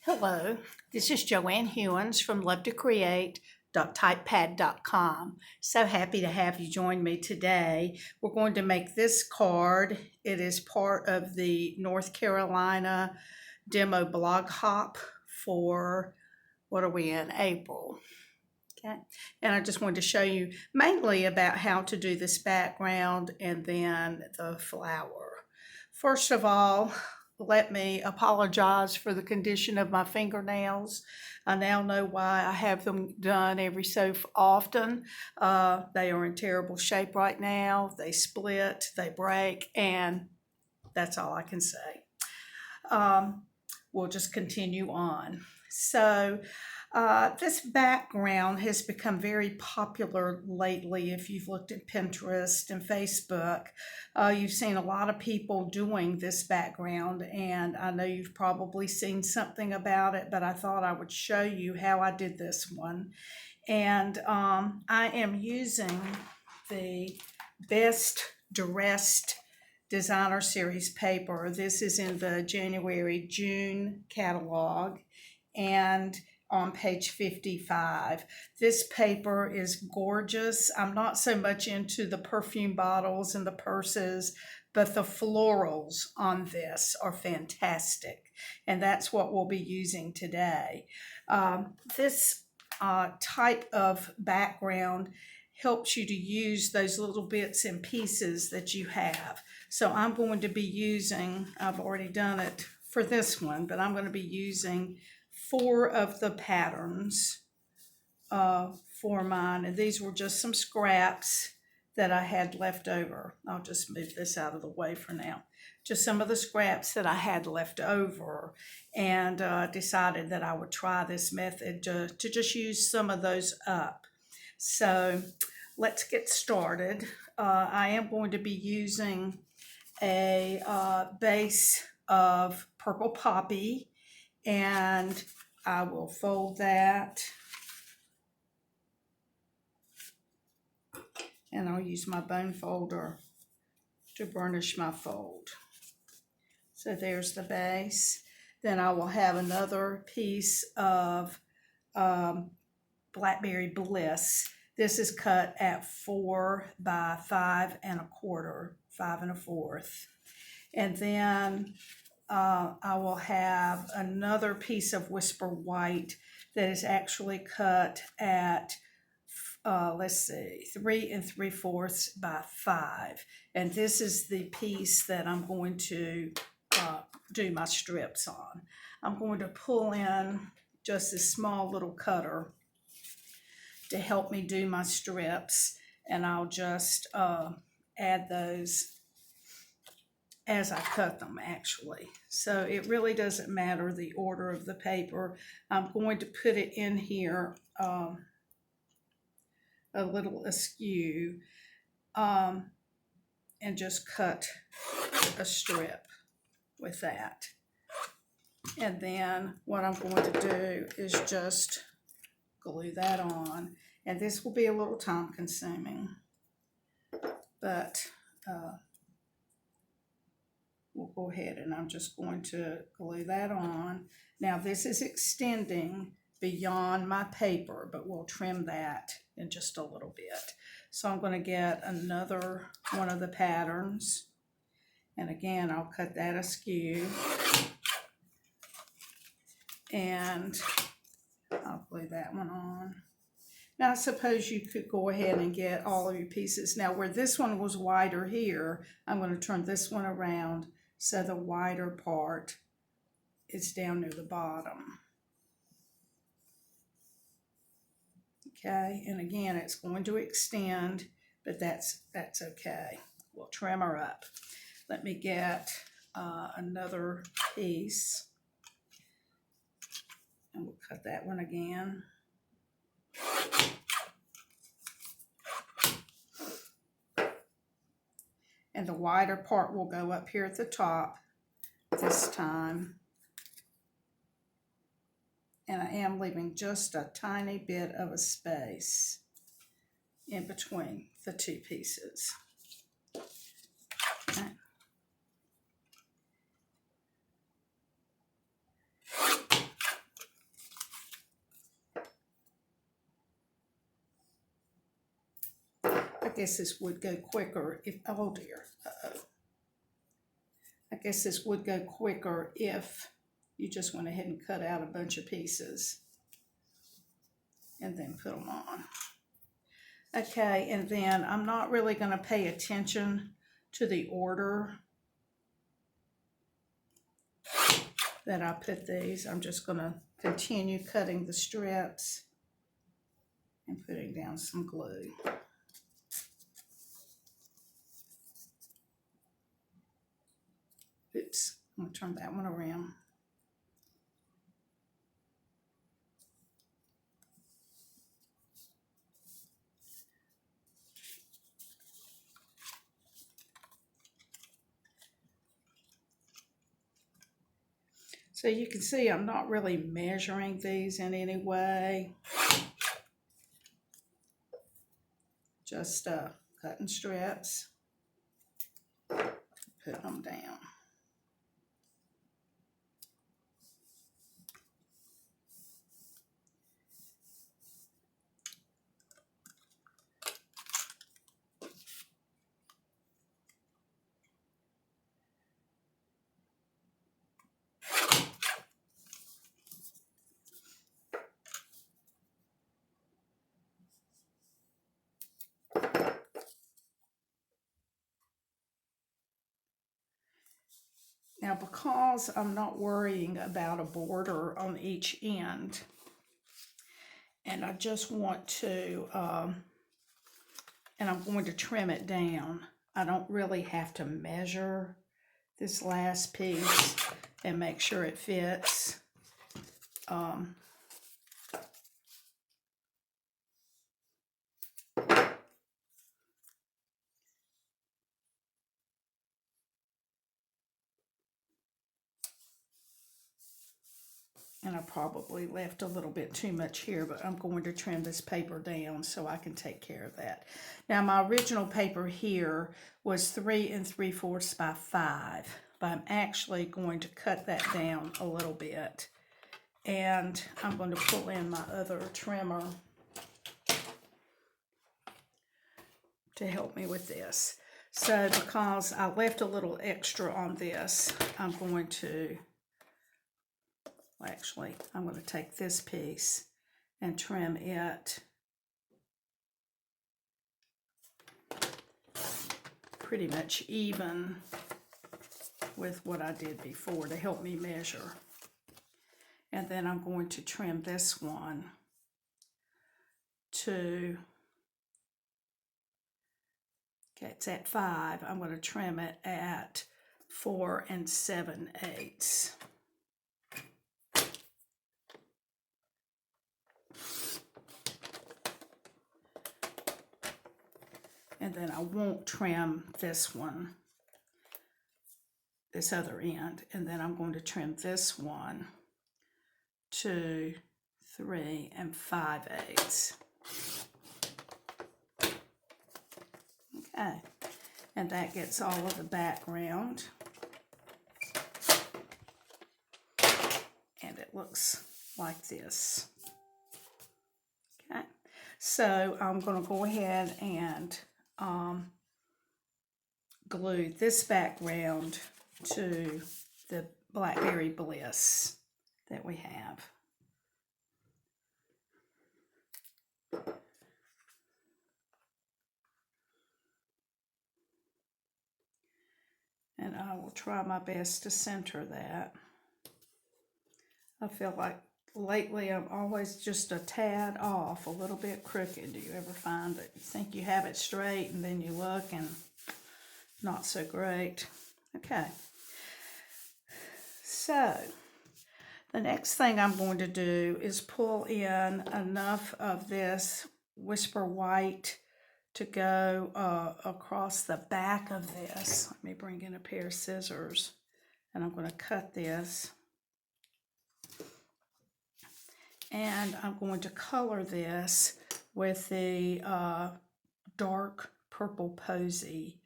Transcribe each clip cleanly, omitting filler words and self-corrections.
Hello, this is Joanne Hewins from LoveToCreate.typepad.com. So happy to have you join me today. We're going to make this card. It is part of the North Carolina demo blog hop for, what are we in, April. Okay, and I just wanted to show you mainly about how to do this background and then the flower. First of all, let me apologize for the condition of my fingernails. I now know why I have them done every so often. They are in terrible shape right now. They split, they break, and that's all I can say. We'll just continue on. So this background has become very popular lately. If you've looked at Pinterest and Facebook, you've seen a lot of people doing this background, and I know you've probably seen something about it, but I thought I would show you how I did this one. And I am using the Best Dressed Designer Series paper. This is in the January-June catalog, and on page 55. This paper is gorgeous. I'm not so much into the perfume bottles and the purses, but the florals on this are fantastic, and that's what we'll be using today. This type of background helps you to use those little bits and pieces that you have. So I'm going to be using, I've already done it for this one, but I'm going to be using 4 of the patterns for mine, and these were just some scraps that I had left over. I'll just move this out of the way for now. Just some of the scraps that I had left over, and decided that I would try this method to just use some of those up. So let's get started. I am going to be using a base of Purple Poppy, and I will fold that, and I'll use my bone folder to burnish my fold. So there's the base. Then I will have another piece of Blackberry Bliss. This is cut at 4 by 5 1/4, 5 1/4. And then I will have another piece of Whisper White that is actually cut at, 3 3/4 by 5. And this is the piece that I'm going to do my strips on. I'm going to pull in just this small little cutter to help me do my strips, and I'll just add those as I cut them, actually. So it really doesn't matter the order of the paper. I'm going to put it in here a little askew, and just cut a strip with that. And then what I'm going to do is just glue that on, and this will be a little time consuming, but we'll go ahead, and I'm just going to glue that on. Now this is extending beyond my paper, but we'll trim that in just a little bit. So I'm going to get another one of the patterns, and again I'll cut that askew, and I'll glue that one on. Now I suppose you could go ahead and get all of your pieces. Now where this one was wider here, I'm going to turn this one around so the wider part is down near the bottom. Okay, and again it's going to extend, but that's okay. We'll trim her up. Let me get another piece, and we'll cut that one again. And the wider part will go up here at the top this time. And I am leaving just a tiny bit of a space in between the two pieces. Okay. guess this would go quicker if, oh dear, I guess this would go quicker if you just went ahead and cut out a bunch of pieces and then put them on. Okay, and then I'm not really going to pay attention to the order that I put these. I'm just going to continue cutting the strips and putting down some glue. Oops, I'm going to turn that one around. So you can see I'm not really measuring these in any way. Just cutting strips, put them down. Now, because I'm not worrying about a border on each end, and I just want to, and I'm going to trim it down, I don't really have to measure this last piece and make sure it fits. And I probably left a little bit too much here, but I'm going to trim this paper down so I can take care of that. Now, my original paper here was 3 3/4 by 5, but I'm actually going to cut that down a little bit. And I'm going to pull in my other trimmer to help me with this. So because I left a little extra on this, I'm going to, actually, I'm going to take this piece and trim it pretty much even with what I did before to help me measure. And then I'm going to trim this one to, okay, it's at 5. I'm going to trim it at 4 7/8. And then I won't trim this one, this other end. And then I'm going to trim this one to 3 5/8. Okay, and that gets all of the background. And it looks like this. Okay, so I'm going to go ahead and glue this background to the Blackberry Bliss that we have. And I will try my best to center that. I feel like lately I'm always just a tad off, a little bit crooked. Do you ever find that you think you have it straight and then you look and not so great? Okay. So the next thing I'm going to do is pull in enough of this Whisper White to go across the back of this. Let me bring in a pair of scissors, and I'm going to cut this. And I'm going to color this with the dark purple posy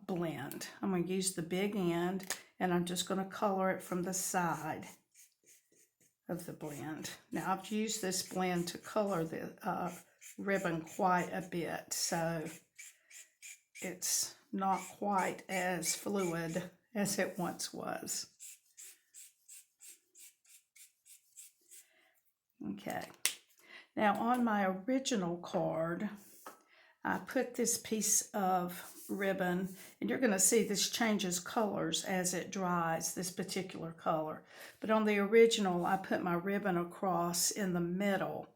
blend. I'm going to use the big end, and I'm just going to color it from the side of the blend. Now, I've used this blend to color the ribbon quite a bit, so it's not quite as fluid as it once was. Okay, now on my original card, I put this piece of ribbon, and you're going to see this changes colors as it dries, this particular color. But on the original, I put my ribbon across in the middle.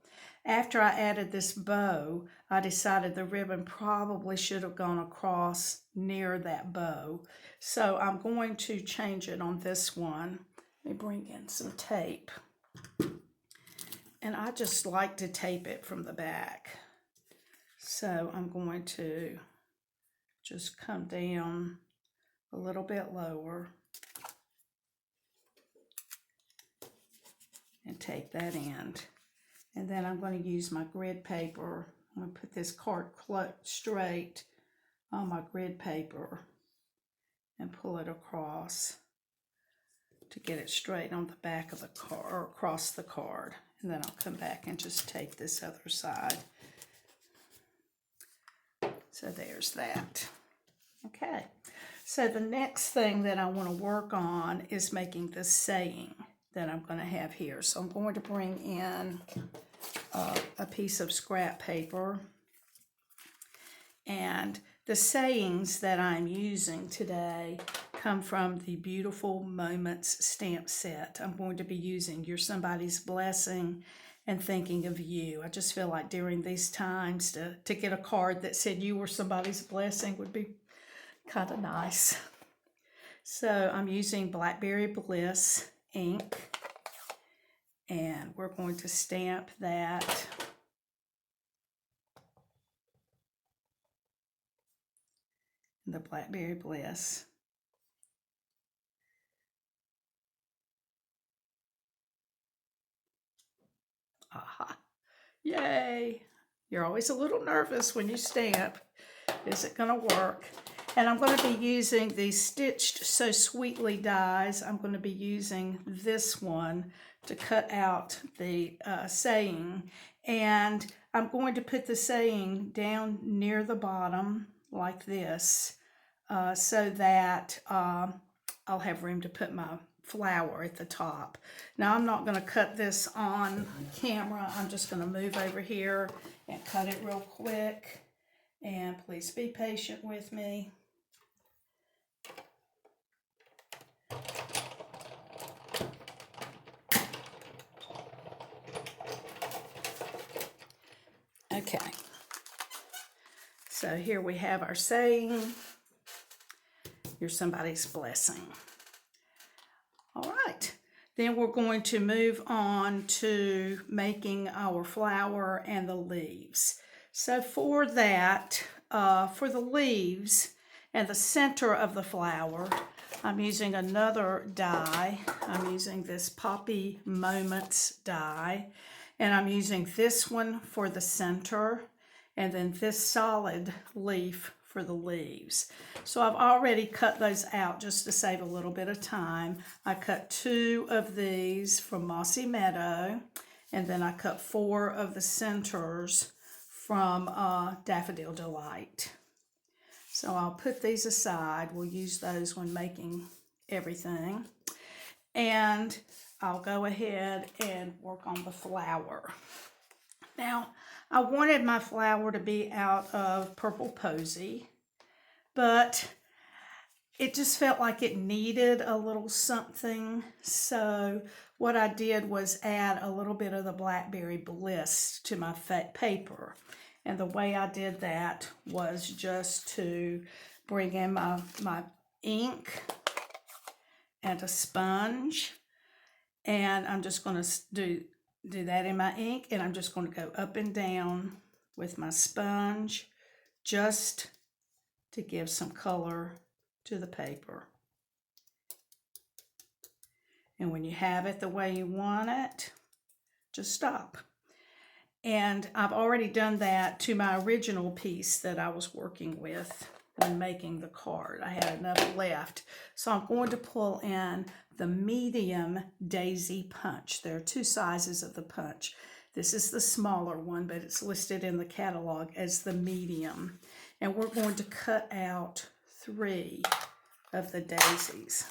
After I added this bow, I decided the ribbon probably should have gone across near that bow. So I'm going to change it on this one. Let me bring in some tape. And I just like to tape it from the back. So I'm going to just come down a little bit lower and tape that end. And then I'm going to use my grid paper. I'm going to put this card straight on my grid paper and pull it across to get it straight on the back of the card, or across the card. And then I'll come back and just tape this other side. So there's that. Okay, so the next thing that I want to work on is making the saying that I'm going to have here. So I'm going to bring in a piece of scrap paper, and the sayings that I'm using today come from the Beautiful Moments stamp set. I'm going to be using You're Somebody's Blessing and Thinking of You. I just feel like during these times to get a card that said you were somebody's blessing would be kind of nice. So I'm using Blackberry Bliss ink, and we're going to stamp that in the Blackberry Bliss. Aha. Yay! You're always a little nervous when you stamp. Is it going to work? And I'm going to be using the Stitched So Sweetly dies. I'm going to be using this one to cut out the saying. And I'm going to put the saying down near the bottom like this so that I'll have room to put my flower at the top. Now I'm not going to cut this on camera. I'm just going to move over here and cut it real quick. And please be patient with me. Okay. So here we have our saying, you're somebody's blessing. All right. Then we're going to move on to making our flower and the leaves. So for that, for the leaves and the center of the flower, I'm using another die. I'm using this Poppy Moments die, and I'm using this one for the center, and then this solid leaf for the leaves. So I've already cut those out just to save a little bit of time. I cut 2 of these from Mossy Meadow, and then I cut 4 of the centers from Daffodil Delight. So I'll put these aside. We'll use those when making everything. And I'll go ahead and work on the flower. Now, I wanted my flower to be out of Purple Posy, but it just felt like it needed a little something. So what I did was add a little bit of the Blackberry Bliss to my paper. And the way I did that was just to bring in my ink and a sponge. And I'm just going to do that in my ink, and I'm just going to go up and down with my sponge just to give some color to the paper. And when you have it the way you want it, just stop. And I've already done that to my original piece that I was working with when making the card. I had enough left. So I'm going to pull in the medium daisy punch. There are 2 sizes of the punch. This is the smaller one, but it's listed in the catalog as the medium. And we're going to cut out 3 of the daisies.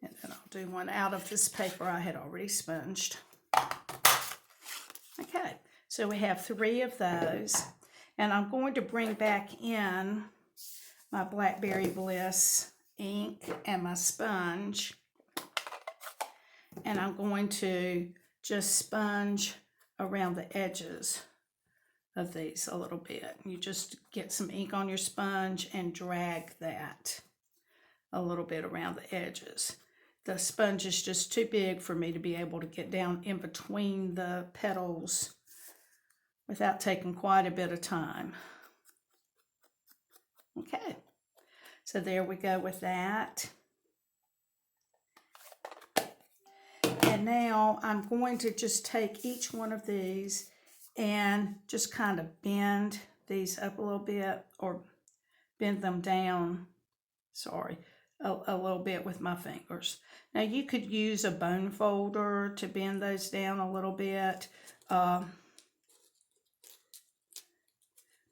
And then I'll do one out of this paper I had already sponged. Okay, so we have 3 of those. And I'm going to bring back in my Blackberry Bliss ink and my sponge. And I'm going to just sponge around the edges of these a little bit. You just get some ink on your sponge and drag that a little bit around the edges. The sponge is just too big for me to be able to get down in between the petals without taking quite a bit of time. Okay, so there we go with that. And now I'm going to just take each one of these and just kind of bend these up a little bit, or bend them down, a little bit with my fingers. Now you could use a bone folder to bend those down a little bit,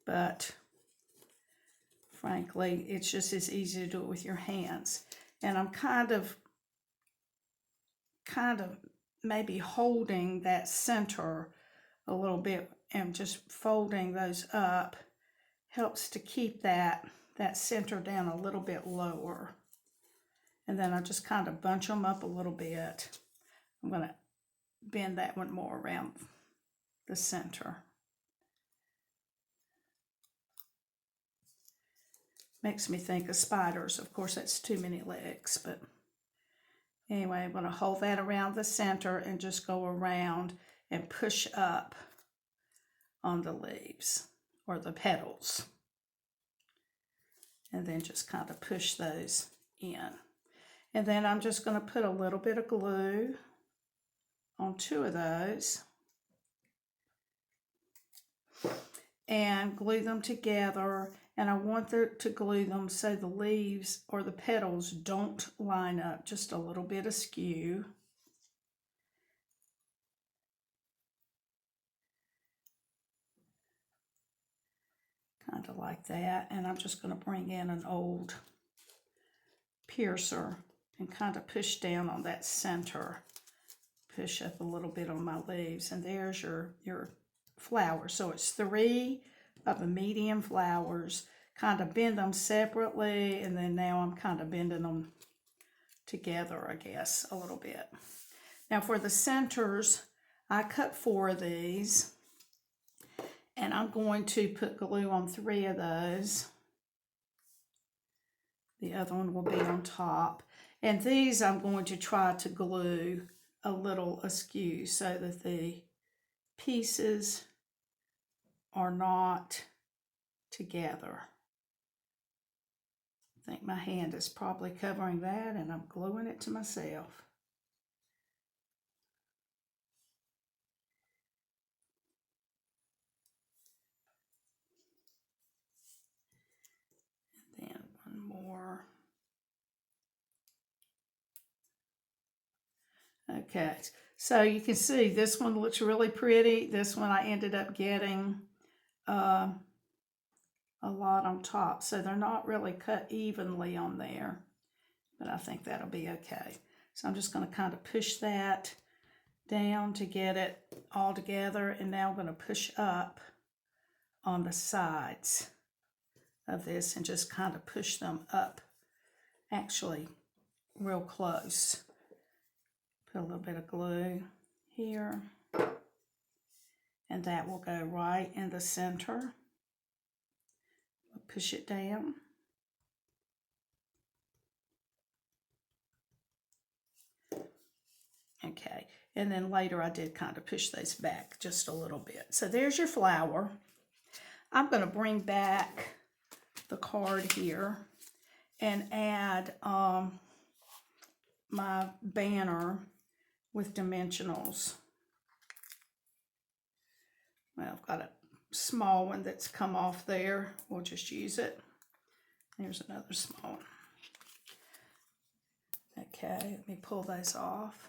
but frankly, it's just as easy to do it with your hands. And I'm kind of maybe holding that center a little bit and just folding those up helps to keep that center down a little bit lower. And then I just kind of bunch them up a little bit. I'm going to bend that one more around the center. Makes me think of spiders. Of course, that's too many legs, but anyway, I'm going to hold that around the center and just go around and push up on the leaves or the petals. And then just kind of push those in. And then I'm just going to put a little bit of glue on 2 of those and glue them together. And I want to glue them so the leaves or the petals don't line up, just a little bit askew. Kind of like that. And I'm just going to bring in an old piercer and kind of push down on that center. Push up a little bit on my leaves. And there's your flower. So it's 3 of the medium flowers. Kind of bend them separately, and then now I'm kind of bending them together, I guess, a little bit. Now for the centers, I cut 4 of these, and I'm going to put glue on 3 of those. The other one will be on top. And these I'm going to try to glue a little askew so that the pieces are not together. I think my hand is probably covering that, and I'm gluing it to myself. And then one more. Okay, so you can see this one looks really pretty. This one I ended up getting a lot on top, so they're not really cut evenly on there, but I think that'll be okay. So I'm just going to kind of push that down to get it all together, and now I'm going to push up on the sides of this and just kind of push them up, actually real close. Put a little bit of glue here, and that will go right in the center. Push it down. Okay, and then later I did kind of push those back just a little bit. So there's your flower. I'm going to bring back the card here and add my banner with dimensionals. Well, I've got a small one that's come off there. We'll just use it. There's another small one. Okay, let me pull those off.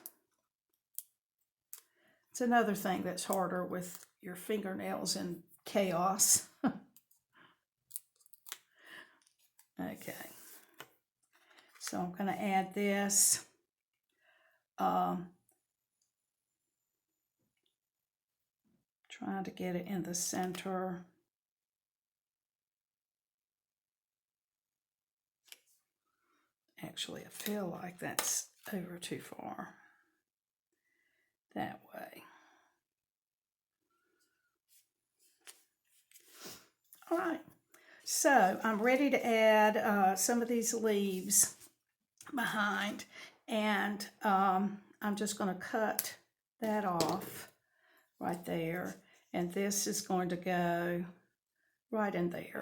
It's another thing that's harder with your fingernails in chaos. Okay, so I'm going to add this. Trying to get it in the center. Actually, I feel like that's over too far. That way. All right, so I'm ready to add some of these leaves behind, and I'm just going to cut that off right there, and this is going to go right in there.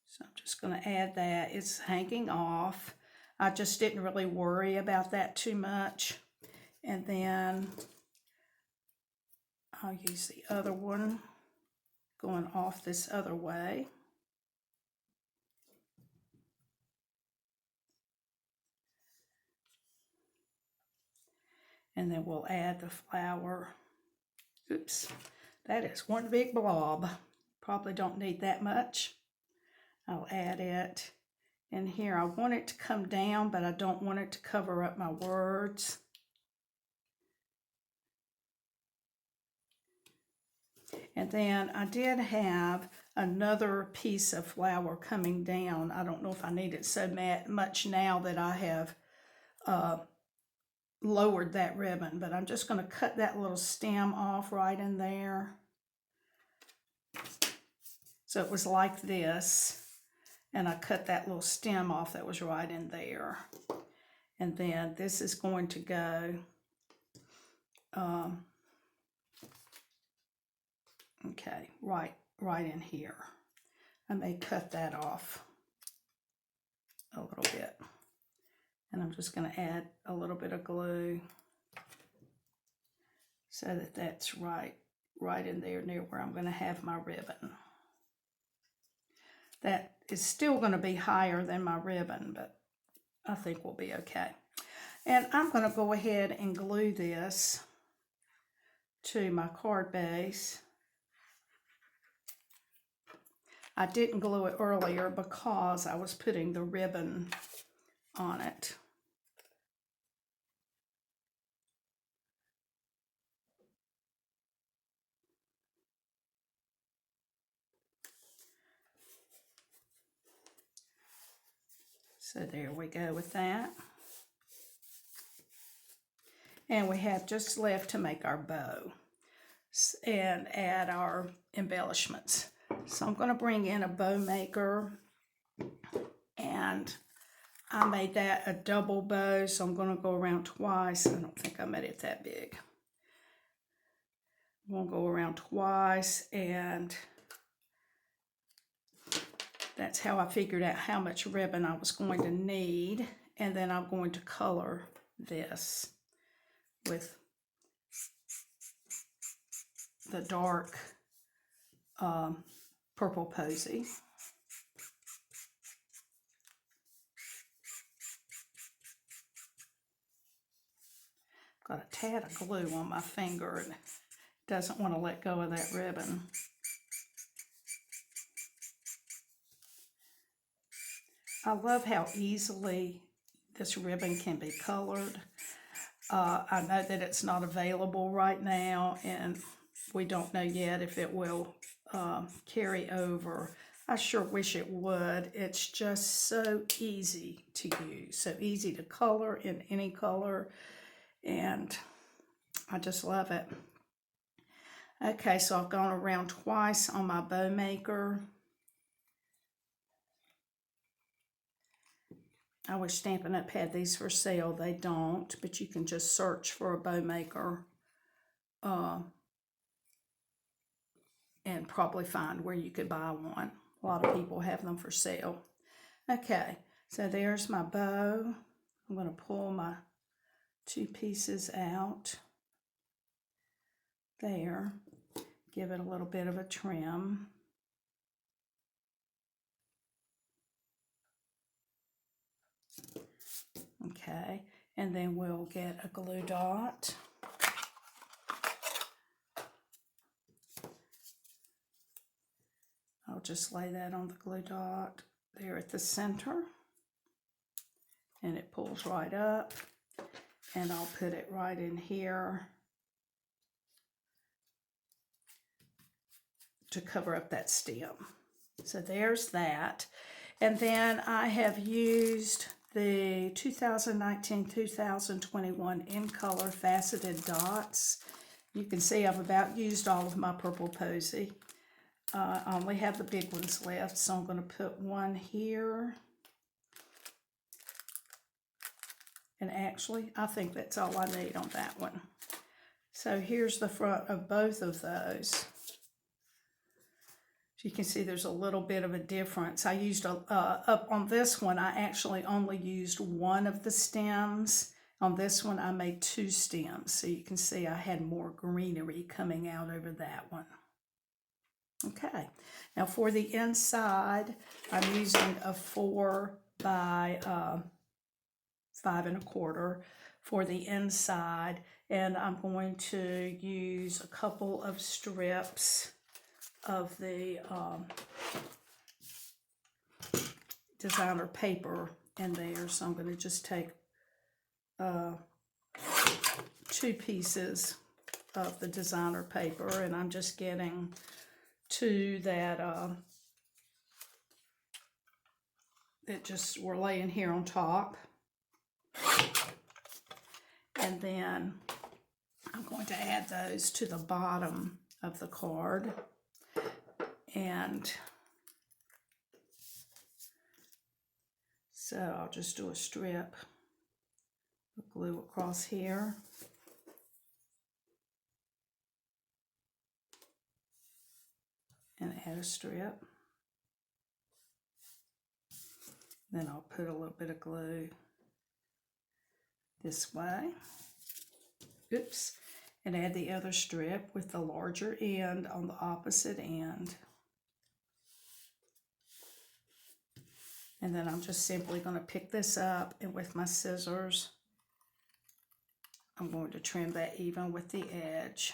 So I'm just going to add that. It's hanging off. I just didn't really worry about that too much. And then I'll use the other one going off this other way. And then we'll add the flower. Oops, that is one big blob. Probably don't need that much. I'll add it in here. I want it to come down, but I don't want it to cover up my words. And then I did have another piece of flower coming down. I don't know if I need it so much now that I have lowered that ribbon, but I'm just going to cut that little stem off right in there. So it was like this, and I cut that little stem off that was right in there. And then this is going to go okay, right in here. I may cut that off a little bit. And I'm just going to add a little bit of glue so that that's right in there near where I'm going to have my ribbon. That is still going to be higher than my ribbon, but I think we'll be okay. And I'm going to go ahead and glue this to my card base. I didn't glue it earlier because I was putting the ribbon on it. So there we go with that. And we have just left to make our bow and add our embellishments. So I'm going to bring in a bow maker, and I made that a double bow, so I'm going to go around twice. I don't think I made it that big. I'm going to go around twice, and that's how I figured out how much ribbon I was going to need. And then I'm going to color this with the dark purple posy. Got a tad of glue on my finger and doesn't want to let go of that ribbon. I love how easily this ribbon can be colored. I know that it's not available right now, and we don't know yet if it will carry over. I sure wish it would. It's just so easy to use, so easy to color in any color, and I just love it. Okay, so I've gone around twice on my bow maker. I wish Stampin' Up! Had these for sale. They don't, but you can just search for a bow maker and probably find where you could buy one. A lot of people have them for sale. Okay, so there's my bow. I'm going to pull my two pieces out there, give it a little bit of a trim. Okay, and then we'll get a glue dot. I'll just lay that on the glue dot there at the center. And it pulls right up. And I'll put it right in here to cover up that stem. So there's that. And then I have used the 2019-2021 in color faceted dots. You can see I've about used all of my purple posy. I only have the big ones left, so I'm going to put one here. And actually, I think that's all I need on that one. So here's the front of both of those. As you can see, there's a little bit of a difference. I used, up on this one, I actually only used one of the stems. On this one, I made 2 stems. So you can see I had more greenery coming out over that one. Okay, now for the inside, I'm using a 4 by 5 1/4 for the inside, and I'm going to use a couple of strips of the designer paper in there. So I'm going to just take 2 pieces of the designer paper, and I'm just getting 2 that that just were laying here on top. And then I'm going to add those to the bottom of the card. And so I'll just do a strip of glue across here. And add a strip. Then I'll put a little bit of glue this way. Oops. And add the other strip with the larger end on the opposite end. And then I'm just simply going to pick this up, and with my scissors, I'm going to trim that even with the edge.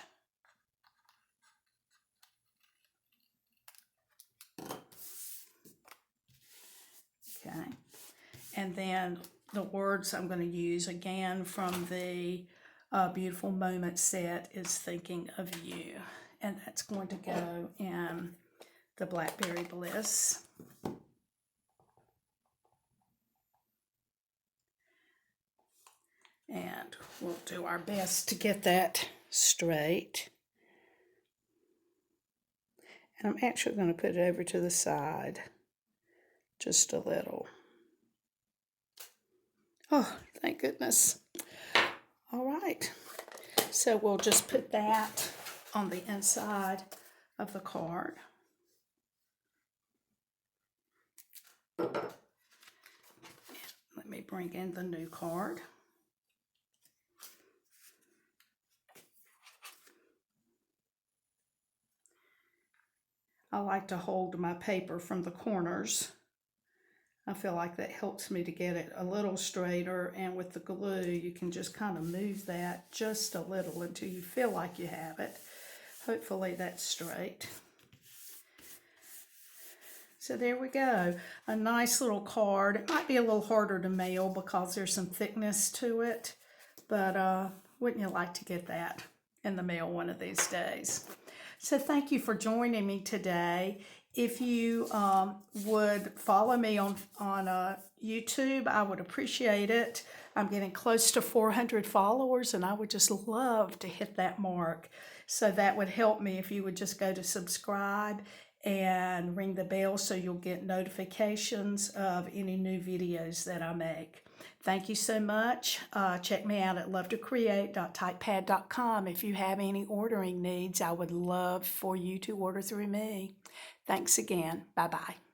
Okay. And then the words I'm going to use again from the Beautiful Moment set is Thinking of You. And that's going to go in the Blackberry Bliss. And we'll do our best to get that straight. And I'm actually going to put it over to the side, just a little. Oh, thank goodness. All right. So we'll just put that on the inside of the card. Let me bring in the new card. I like to hold my paper from the corners. I feel like that helps me to get it a little straighter, and with the glue you can just kind of move that just a little until you feel like you have it. Hopefully that's straight. So there we go, a nice little card. It might be a little harder to mail because there's some thickness to it, but wouldn't you like to get that in the mail one of these days? So thank you for joining me today. If you would follow me on YouTube, I would appreciate it. I'm getting close to 400 followers, and I would just love to hit that mark. So that would help me if you would just go to subscribe and ring the bell so you'll get notifications of any new videos that I make. Thank you so much. Check me out at lovetocreate.typepad.com. If you have any ordering needs, I would love for you to order through me. Thanks again. Bye-bye.